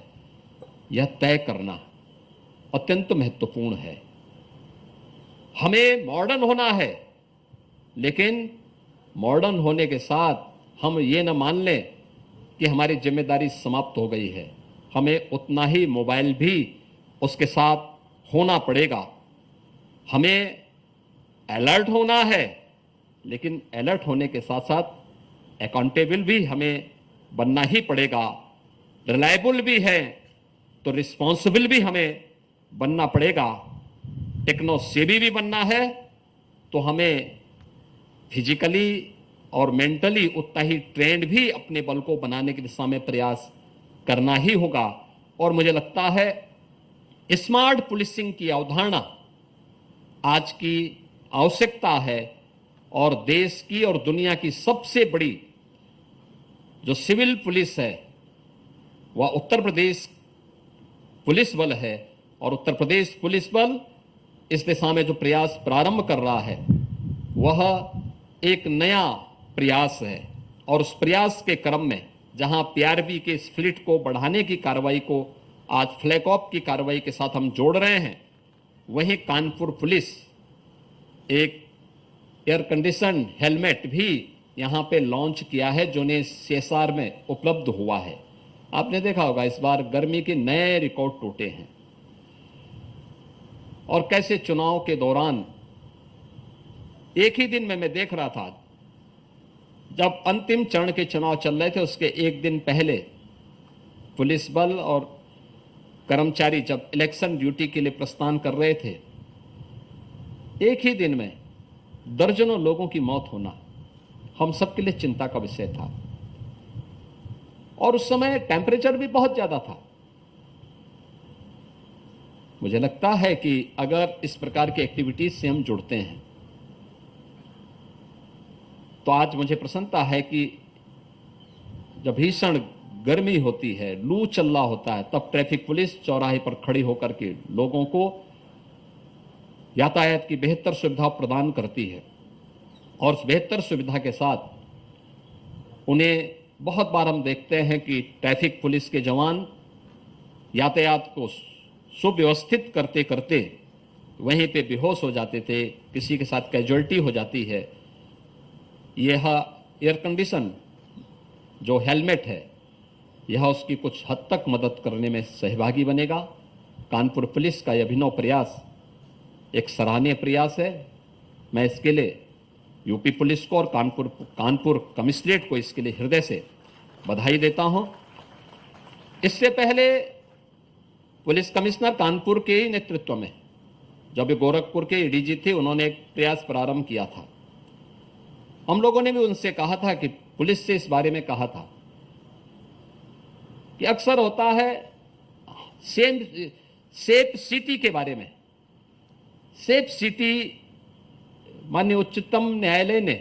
यह तय करना अत्यंत महत्वपूर्ण है। हमें मॉडर्न होना है, लेकिन मॉडर्न होने के साथ हम ये न मान लें कि हमारी जिम्मेदारी समाप्त हो गई है। हमें उतना ही मोबाइल भी उसके साथ होना पड़ेगा। हमें अलर्ट होना है, लेकिन अलर्ट होने के साथ साथ अकाउंटेबल भी हमें बनना ही पड़ेगा। रिलायबल भी है तो रिस्पॉन्सिबल भी हमें बनना पड़ेगा। टेक्नो सेवी भी बनना है तो हमें फिजिकली और मेंटली उतना ही ट्रेंड भी अपने बल को बनाने की दिशा में प्रयास करना ही होगा। और मुझे लगता है स्मार्ट पुलिसिंग की अवधारणा आज की आवश्यकता है और देश की और दुनिया की सबसे बड़ी जो सिविल पुलिस है वह उत्तर प्रदेश पुलिस बल है। और उत्तर प्रदेश पुलिस बल इस दिशा में जो प्रयास प्रारंभ कर रहा है वह एक नया प्रयास है। और उस प्रयास के क्रम में जहां पीआरवी के इस फ्लीट को बढ़ाने की कार्रवाई को आज फ्लैग ऑफ की कार्रवाई के साथ हम जोड़ रहे हैं, वहीं कानपुर पुलिस एक एयर कंडीशन हेलमेट भी यहां पे लॉन्च किया है जो ने सीएसआर में उपलब्ध हुआ है। आपने देखा होगा इस बार गर्मी के नए रिकॉर्ड टूटे हैं और कैसे चुनाव के दौरान एक ही दिन में मैं देख रहा था जब अंतिम चरण के चुनाव चल रहे थे उसके एक दिन पहले पुलिस बल और कर्मचारी जब इलेक्शन ड्यूटी के लिए प्रस्थान कर रहे थे, एक ही दिन में दर्जनों लोगों की मौत होना हम सबके लिए चिंता का विषय था। और उस समय टेम्परेचर भी बहुत ज्यादा था। मुझे लगता है कि अगर इस प्रकार की एक्टिविटीज से हम जुड़ते हैं तो आज मुझे प्रसन्नता है कि जब भीषण गर्मी होती है, लू चल रहा होता है, तब ट्रैफिक पुलिस चौराहे पर खड़ी होकर के लोगों को यातायात की बेहतर सुविधा प्रदान करती है। और उस बेहतर सुविधा के साथ उन्हें बहुत बार हम देखते हैं कि ट्रैफिक पुलिस के जवान यातायात को सुव्यवस्थित करते करते वहीं पे बेहोश हो जाते थे, किसी के साथ कैजुअल्टी हो जाती है। यह एयर कंडीशन जो हेलमेट है यह उसकी कुछ हद तक मदद करने में सहभागी बनेगा। कानपुर पुलिस का यह अभिनव प्रयास एक सराहनीय प्रयास है। मैं इसके लिए यूपी पुलिस को और कानपुर कमिश्नरेट को इसके लिए हृदय से बधाई देता हूं। इससे पहले पुलिस कमिश्नर कानपुर के ही नेतृत्व में जब ये गोरखपुर के डीजी थे, उन्होंने एक प्रयास प्रारंभ किया था। हम लोगों ने भी उनसे कहा था कि पुलिस से इस बारे में कहा था कि अक्सर होता है सेफ सिटी के बारे में। सेफ सिटी माननीय उच्चतम न्यायालय ने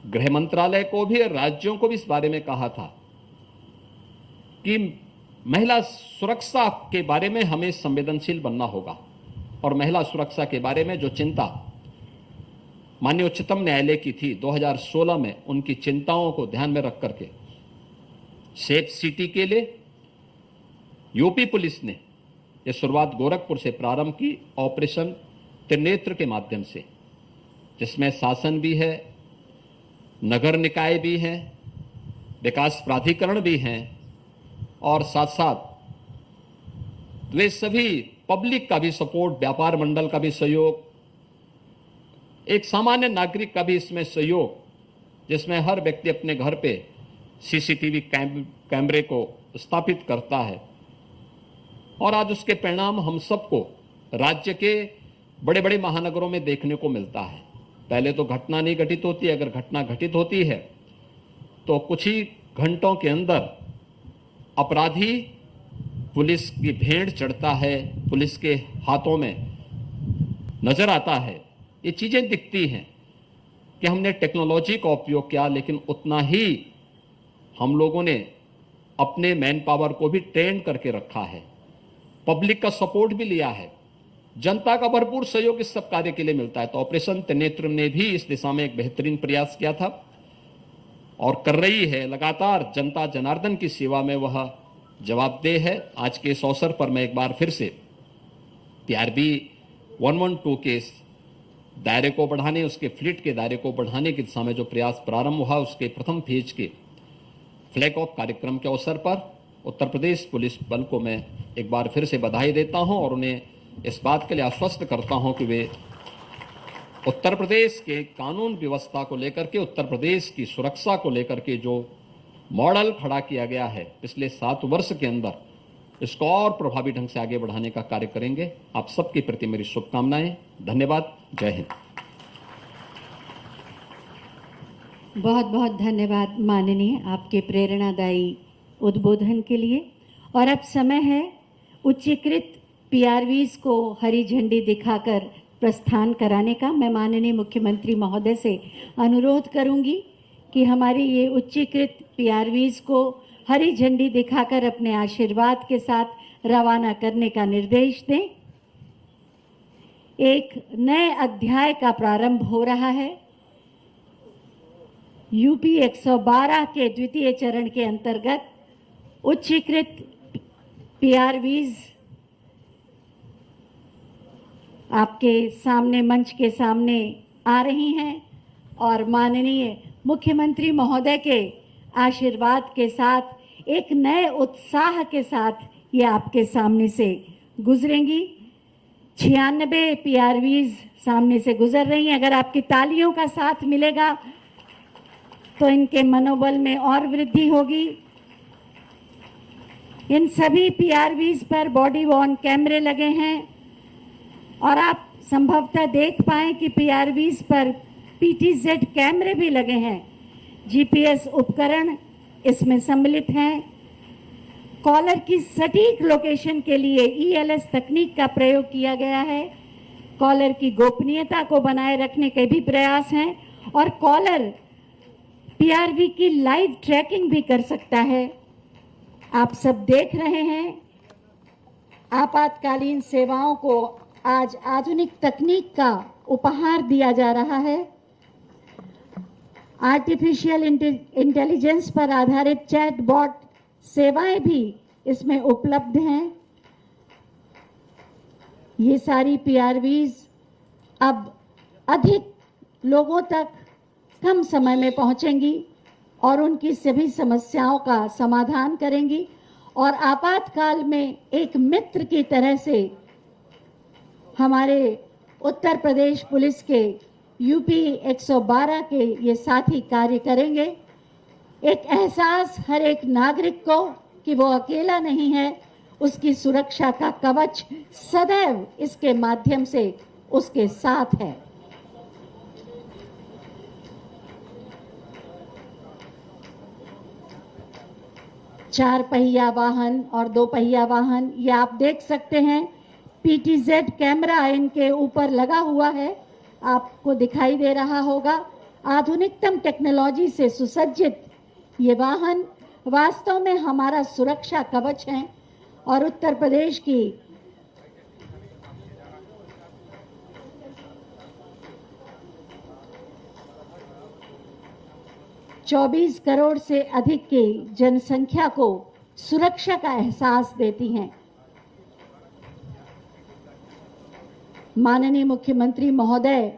गृह मंत्रालय को भी और राज्यों को भी इस बारे में कहा था कि महिला सुरक्षा के बारे में हमें संवेदनशील बनना होगा। और महिला सुरक्षा के बारे में जो चिंता माननीय उच्चतम न्यायालय की थी 2016 में, उनकी चिंताओं को ध्यान में रख करके सेफ सिटी के लिए यूपी पुलिस ने यह शुरुआत गोरखपुर से प्रारंभ की ऑपरेशन त्रिनेत्र के माध्यम से, जिसमें शासन भी है, नगर निकाय भी हैं, विकास प्राधिकरण भी हैं और साथ साथ वे सभी पब्लिक का भी सपोर्ट, व्यापार मंडल का भी सहयोग, एक सामान्य नागरिक का भी इसमें सहयोग, जिसमें हर व्यक्ति अपने घर पे सीसीटीवी कैमरे को स्थापित करता है। और आज उसके परिणाम हम सबको राज्य के बड़े बड़े महानगरों में देखने को मिलता है। पहले तो घटना नहीं घटित होती, अगर घटना घटित होती है तो कुछ ही घंटों के अंदर अपराधी पुलिस की भेंट चढ़ता है, पुलिस के हाथों में नजर आता है। ये चीजें दिखती हैं कि हमने टेक्नोलॉजी का उपयोग किया, लेकिन उतना ही हम लोगों ने अपने मैन पावर को भी ट्रेन करके रखा है, पब्लिक का सपोर्ट भी लिया है, जनता का भरपूर सहयोग इस सब कार्य के लिए मिलता है। तो ऑपरेशन त्रिनेत्र ने भी इस दिशा में एक बेहतरीन प्रयास किया था और कर रही है लगातार। जनता जनार्दन की सेवा में वह जवाबदेह है। आज के इस अवसर पर मैं एक बार फिर से पीआरबी 112 के दायरे को बढ़ाने, उसके फ्लीट के दायरे को बढ़ाने की दिशा में जो प्रयास प्रारंभ हुआ, उसके प्रथम फेज के फ्लैग ऑफ कार्यक्रम के अवसर पर उत्तर प्रदेश पुलिस बल को मैं एक बार फिर से बधाई देता हूं और उन्हें इस बात के लिए आश्वस्त करता हूं कि वे उत्तर प्रदेश के कानून व्यवस्था को लेकर के, उत्तर प्रदेश की सुरक्षा को लेकर के जो मॉडल खड़ा किया गया है पिछले 7 वर्ष के अंदर, इसको और प्रभावी ढंग से आगे बढ़ाने का कार्य करेंगे। आप सबके प्रति मेरी शुभकामनाएं। धन्यवाद। जय हिंद। बहुत बहुत धन्यवाद माननीय, आपके प्रेरणादायी उद्बोधन के लिए। और अब समय है उच्चीकृत पीआरवीज को हरी झंडी दिखाकर प्रस्थान कराने का। मैं माननीय मुख्यमंत्री महोदय से अनुरोध करूंगी कि हमारी ये उच्चीकृत पीआरवीज को हरी झंडी दिखाकर अपने आशीर्वाद के साथ रवाना करने का निर्देश दें। एक नए अध्याय का प्रारंभ हो रहा है। यूपी 112 के द्वितीय चरण के अंतर्गत उच्चीकृत पीआरवीज आपके सामने, मंच के सामने आ रही हैं और माननीय मुख्यमंत्री महोदय के आशीर्वाद के साथ एक नए उत्साह के साथ ये आपके सामने से गुजरेंगी। 96 पीआरवीज सामने से गुजर रही हैं। अगर आपकी तालियों का साथ मिलेगा तो इनके मनोबल में और वृद्धि होगी। इन सभी पीआरवीज पर बॉडी वॉर्न कैमरे लगे हैं और आप संभवतः देख पाएं कि पीआरवीज पर पीटीजेड कैमरे भी लगे हैं। जीपीएस उपकरण इसमें सम्मिलित हैं। कॉलर की सटीक लोकेशन के लिए ईएलएस तकनीक का प्रयोग किया गया है। कॉलर की गोपनीयता को बनाए रखने के भी प्रयास हैं और कॉलर पीआरवी की लाइव ट्रैकिंग भी कर सकता है। आप सब देख रहे हैं, आपातकालीन सेवाओं को आज आधुनिक तकनीक का उपहार दिया जा रहा है। आर्टिफिशियल इंटेलिजेंस पर आधारित चैटबॉट सेवाएं भी इसमें उपलब्ध हैं। ये सारी पीआरवीज अब अधिक लोगों तक कम समय में पहुंचेंगी और उनकी सभी समस्याओं का समाधान करेंगी और आपातकाल में एक मित्र की तरह से हमारे उत्तर प्रदेश पुलिस के यूपी 112 के ये साथी कार्य करेंगे। एक एहसास हर एक नागरिक को कि वो अकेला नहीं है, उसकी सुरक्षा का कवच सदैव इसके माध्यम से उसके साथ है। चार पहिया वाहन और दो पहिया वाहन, ये आप देख सकते हैं। पीटीजेड कैमरा इनके ऊपर लगा हुआ है, आपको दिखाई दे रहा होगा। आधुनिकतम टेक्नोलॉजी से सुसज्जित ये वाहन वास्तव में हमारा सुरक्षा कवच है और उत्तर प्रदेश की चौबीस करोड़ से अधिक की जनसंख्या को सुरक्षा का एहसास देती हैं। माननीय मुख्यमंत्री महोदय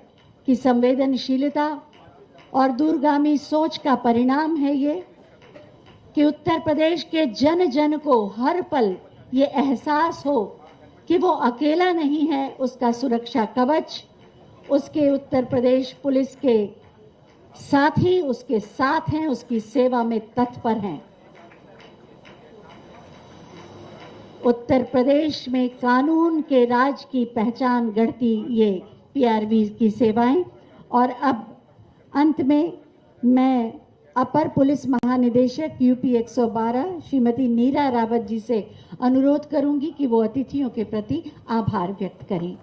की संवेदनशीलता और दूरगामी सोच का परिणाम है ये कि उत्तर प्रदेश के जन जन को हर पल ये एहसास हो कि वो अकेला नहीं है, उसका सुरक्षा कवच उसके उत्तर प्रदेश पुलिस के साथी उसके साथ हैं, उसकी सेवा में तत्पर हैं। उत्तर प्रदेश में कानून के राज की पहचान गढ़ती ये पीआरवी की सेवाएं। और अब अंत में मैं अपर पुलिस महानिदेशक यूपी 112 श्रीमती मीरा रावत जी से अनुरोध करूंगी कि वो अतिथियों के प्रति आभार व्यक्त करें।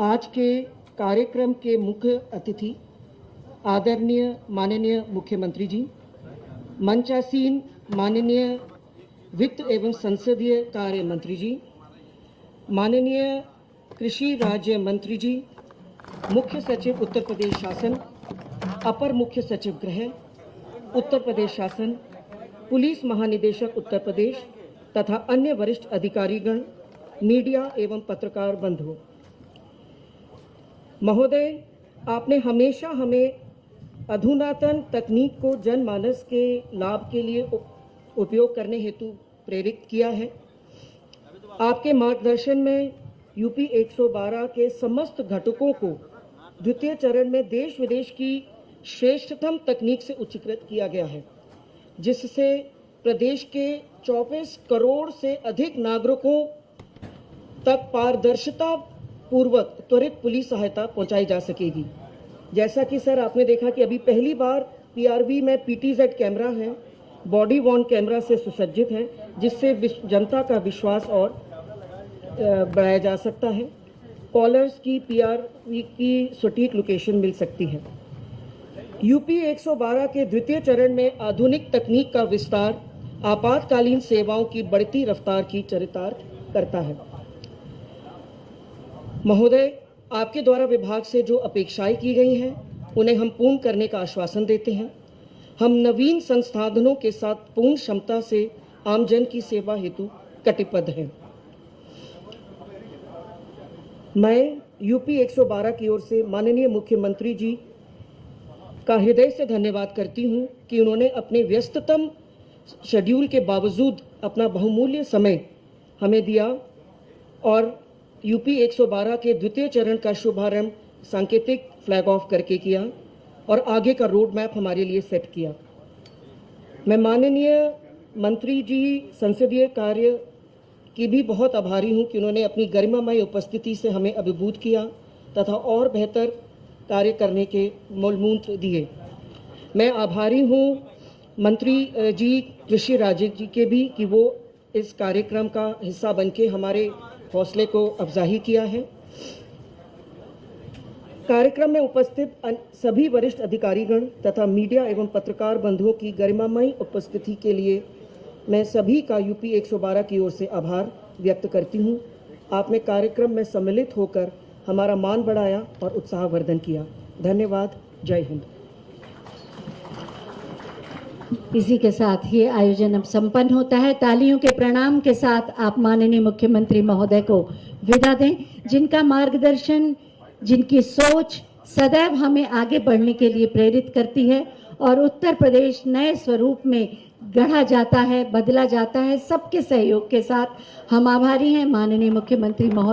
आज के कार्यक्रम के मुख्य अतिथि आदरणीय माननीय मुख्यमंत्री जी, मंचासीन माननीय वित्त एवं संसदीय कार्य मंत्री जी, माननीय कृषि राज्य मंत्री जी, मुख्य सचिव उत्तर प्रदेश शासन, अपर मुख्य सचिव गृह उत्तर प्रदेश शासन, पुलिस महानिदेशक उत्तर प्रदेश तथा अन्य वरिष्ठ अधिकारीगण, मीडिया एवं पत्रकार बंधु महोदय, आपने हमेशा हमें अधुनातन तकनीक को जनमानस के लाभ के लिए उपयोग करने हेतु प्रेरित किया है। आपके मार्गदर्शन में यूपी 112 के समस्त घटकों को द्वितीय चरण में देश विदेश की श्रेष्ठतम तकनीक से उच्चीकृत किया गया है, जिससे प्रदेश के 24 करोड़ से अधिक नागरिकों तक पारदर्शिता पूर्वक त्वरित पुलिस सहायता पहुंचाई जा सकेगी। जैसा कि सर आपने देखा कि अभी पहली बार पीआरवी में पीटीजेड कैमरा है, बॉडी वॉर्न कैमरा से सुसज्जित है, जिससे जनता का विश्वास और बढ़ाया जा सकता है। कॉलर्स की पीआरवी की सटीक लोकेशन मिल सकती है। यूपी 112 के द्वितीय चरण में आधुनिक तकनीक का विस्तार आपातकालीन सेवाओं की बढ़ती रफ्तार की चरितार्थ करता है। महोदय, आपके द्वारा विभाग से जो अपेक्षाएं की गई हैं उन्हें हम पूर्ण करने का आश्वासन देते हैं। हम नवीन संसाधनों के साथ पूर्ण क्षमता से आमजन की सेवा हेतु कटिबद्ध हैं। मैं यूपी 112 की ओर से माननीय मुख्यमंत्री जी का हृदय से धन्यवाद करती हूं कि उन्होंने अपने व्यस्ततम शेड्यूल के बावजूद अपना बहुमूल्य समय हमें दिया और यूपी 112 के द्वितीय चरण का शुभारंभ सांकेतिक फ्लैग ऑफ करके किया और आगे का रोड मैप हमारे लिए सेट किया। मैं माननीय मंत्री जी संसदीय कार्य की भी बहुत आभारी हूं कि उन्होंने अपनी गरिमामय उपस्थिति से हमें अभिभूत किया तथा और बेहतर कार्य करने के मूलमंत्र दिए। मैं आभारी हूं मंत्री जी कृषि राज्य जी के भी कि वो इस कार्यक्रम का हिस्सा बनके हमारे हौसले को अफजाही किया है। कार्यक्रम में उपस्थित सभी वरिष्ठ अधिकारीगण तथा मीडिया एवं पत्रकार बंधुओं की गरिमामयी उपस्थिति के लिए मैं सभी का यूपी 112 की ओर से आभार व्यक्त करती हूं। आपने कार्यक्रम में सम्मिलित होकर हमारा मान बढ़ाया और उत्साहवर्धन किया। धन्यवाद। जय हिंद। इसी के साथ ये आयोजन अब संपन्न होता है। तालियों के प्रणाम के साथ आप माननीय मुख्यमंत्री महोदय को विदा दें, जिनका मार्गदर्शन, जिनकी सोच सदैव हमें आगे बढ़ने के लिए प्रेरित करती है और उत्तर प्रदेश नए स्वरूप में गढ़ा जाता है, बदला जाता है। सबके सहयोग के साथ हम आभारी हैं माननीय मुख्यमंत्री महोदय।